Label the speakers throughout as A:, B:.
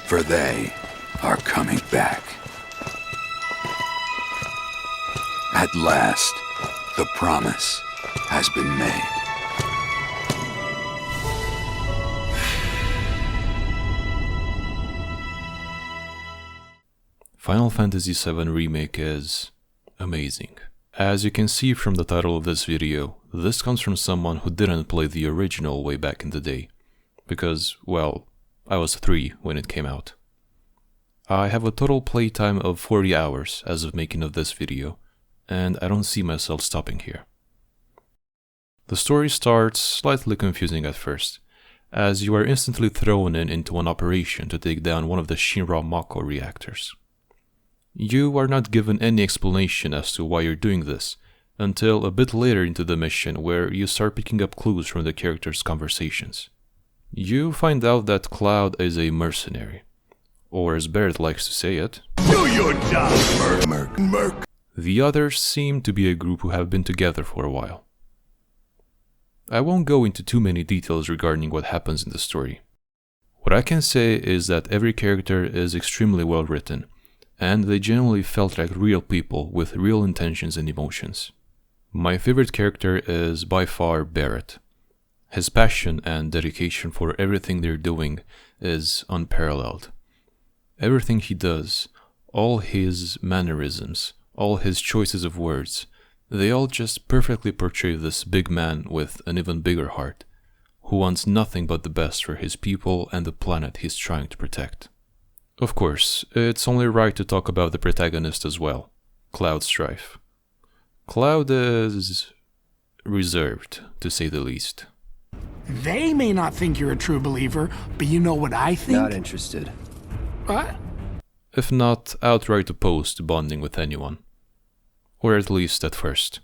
A: for they are coming back. At last, the promise has been made.
B: Final Fantasy VII Remake is amazing. As you can see from the title of this video, this comes from someone who didn't play the original way back in the day. Because, well, I was 3 when it came out. I have a total playtime of 40 hours as of making of this video, and I don't see myself stopping here. The story starts slightly confusing at first, as you are instantly thrown into an operation to take down one of the Shinra Mako reactors. You are not given any explanation as to why you're doing this, until a bit later into the mission where you start picking up clues from the characters' conversations. You find out that Cloud is a mercenary, or as Barrett likes to say it,
C: Do your job, merc.
B: The others seem to be a group who have been together for a while. I won't go into too many details regarding what happens in the story. What I can say is that every character is extremely well written, and they genuinely felt like real people with real intentions and emotions. My favorite character is by far Barrett. His passion and dedication for everything they're doing is unparalleled. Everything he does, all his mannerisms, all his choices of words, they all just perfectly portray this big man with an even bigger heart, who wants nothing but the best for his people and the planet he's trying to protect. Of course, it's only right to talk about the protagonist as well, Cloud Strife. Cloud is reserved, to say the least.
D: They may not think you're a true believer, but you know what I think?
E: Not interested.
D: What?
B: If not outright opposed to bonding with anyone. Or at least at first.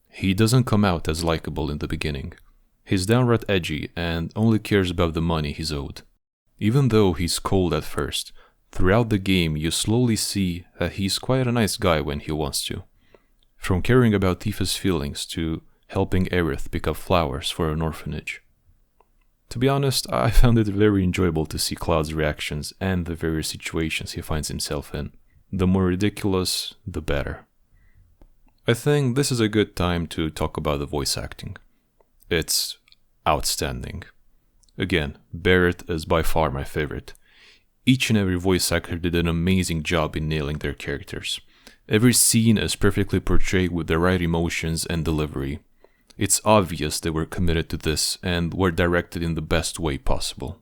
B: He doesn't come out as likable in the beginning. He's downright edgy and only cares about the money he's owed. Even though he's cold at first, throughout the game you slowly see that he's quite a nice guy when he wants to. From caring about Tifa's feelings to helping Aerith pick up flowers for an orphanage. To be honest, I found it very enjoyable to see Cloud's reactions and the various situations he finds himself in. The more ridiculous, the better. I think this is a good time to talk about the voice acting. It's outstanding. Again, Barrett is by far my favorite. Each and every voice actor did an amazing job in nailing their characters. Every scene is perfectly portrayed with the right emotions and delivery. It's obvious they were committed to this and were directed in the best way possible.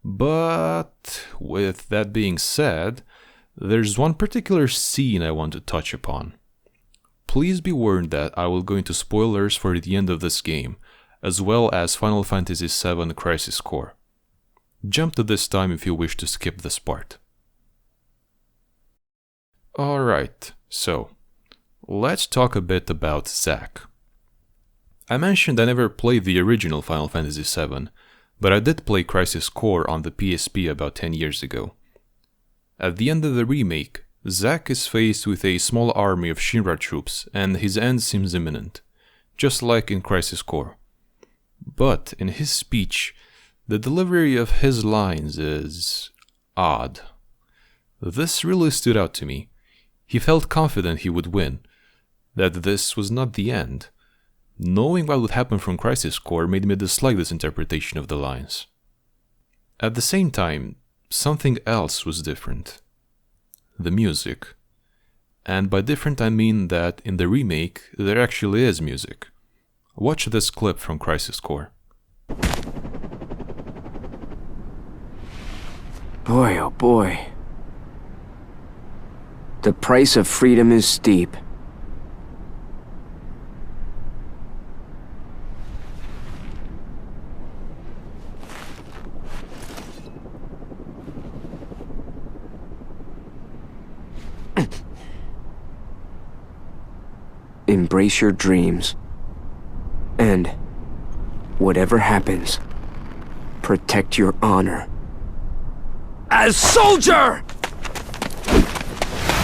B: But, with that being said, there's one particular scene I want to touch upon. Please be warned that I will go into spoilers for the end of this game, as well as Final Fantasy VII Crisis Core. Jump to this time if you wish to skip this part. Alright, so, let's talk a bit about Zack. I mentioned I never played the original Final Fantasy VII, but I did play Crisis Core on the PSP about 10 years ago. At the end of the remake, Zack is faced with a small army of Shinra troops and his end seems imminent, just like in Crisis Core. But in his speech, the delivery of his lines is odd. This really stood out to me. He felt confident he would win, that this was not the end. Knowing what would happen from Crisis Core made me dislike this interpretation of the lines. At the same time, something else was different. The music. And by different I mean that in the remake there actually is music. Watch this clip from Crisis Core.
F: Boy, oh boy. The price of freedom is steep. Embrace your dreams. And whatever happens, protect your honor. As soldier!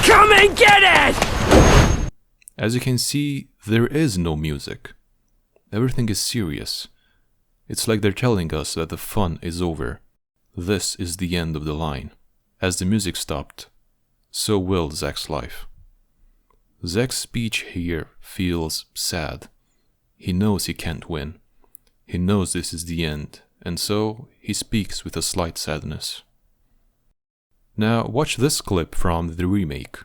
F: Come and get it!
B: As you can see, there is no music. Everything is serious. It's like they're telling us that the fun is over. This is the end of the line. As the music stopped, so will Zack's life. Zack's speech here feels sad. He knows he can't win. He knows this is the end, and so he speaks with a slight sadness. Now watch this clip from the remake.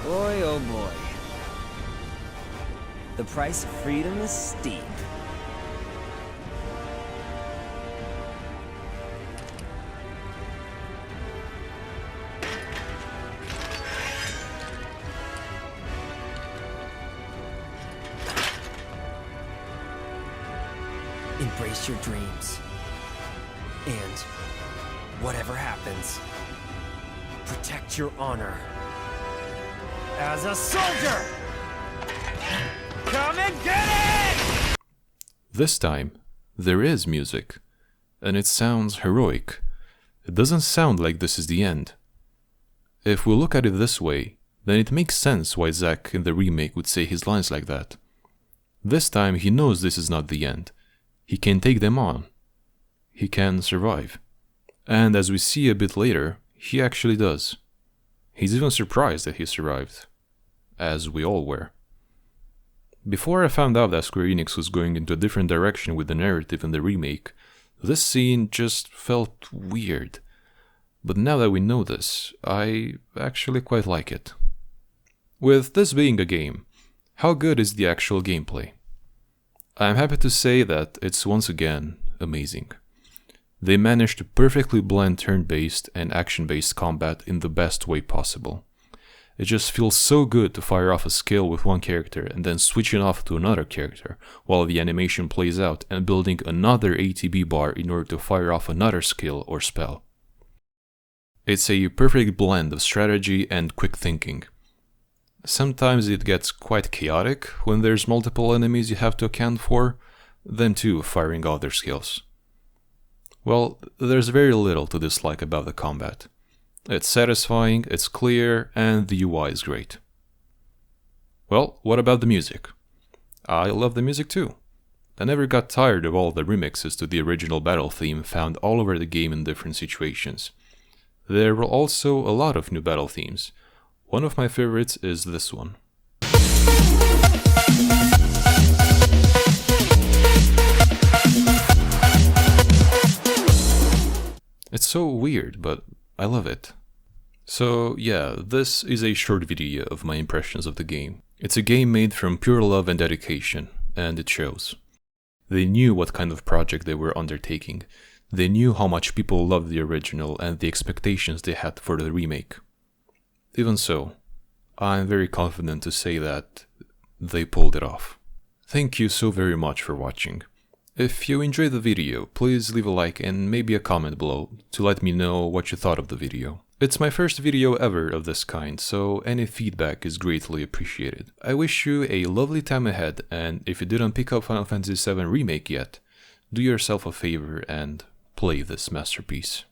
E: Boy, oh boy. The price of freedom is steep. Embrace your dreams. And whatever happens, protect your honor. As a soldier! Come and get it!
B: This time, there is music, and it sounds heroic. It doesn't sound like this is the end. If we look at it this way, then it makes sense why Zack in the remake would say his lines like that. This time he knows this is not the end. He can take them on. He can survive. And as we see a bit later, he actually does. He's even surprised that he survived. As we all were. Before I found out that Square Enix was going into a different direction with the narrative in the remake, this scene just felt weird. But now that we know this, I actually quite like it. With this being a game, how good is the actual gameplay? I'm happy to say that it's once again amazing. They managed to perfectly blend turn-based and action-based combat in the best way possible. It just feels so good to fire off a skill with one character and then switch it off to another character while the animation plays out and building another ATB bar in order to fire off another skill or spell. It's a perfect blend of strategy and quick thinking. Sometimes it gets quite chaotic when there's multiple enemies you have to account for, them too firing all their skills. Well, there's very little to dislike about the combat. It's satisfying, it's clear, and the UI is great. Well, what about the music? I love the music too. I never got tired of all the remixes to the original battle theme found all over the game in different situations. There were also a lot of new battle themes. One of my favorites is this one. It's so weird, but I love it. So yeah, this is a short video of my impressions of the game. It's a game made from pure love and dedication, and it shows. They knew what kind of project they were undertaking. They knew how much people loved the original and the expectations they had for the remake. Even so, I'm very confident to say that they pulled it off. Thank you so very much for watching. If you enjoyed the video, please leave a like and maybe a comment below to let me know what you thought of the video. It's my first video ever of this kind, so any feedback is greatly appreciated. I wish you a lovely time ahead, and if you didn't pick up Final Fantasy VII Remake yet, do yourself a favor and play this masterpiece.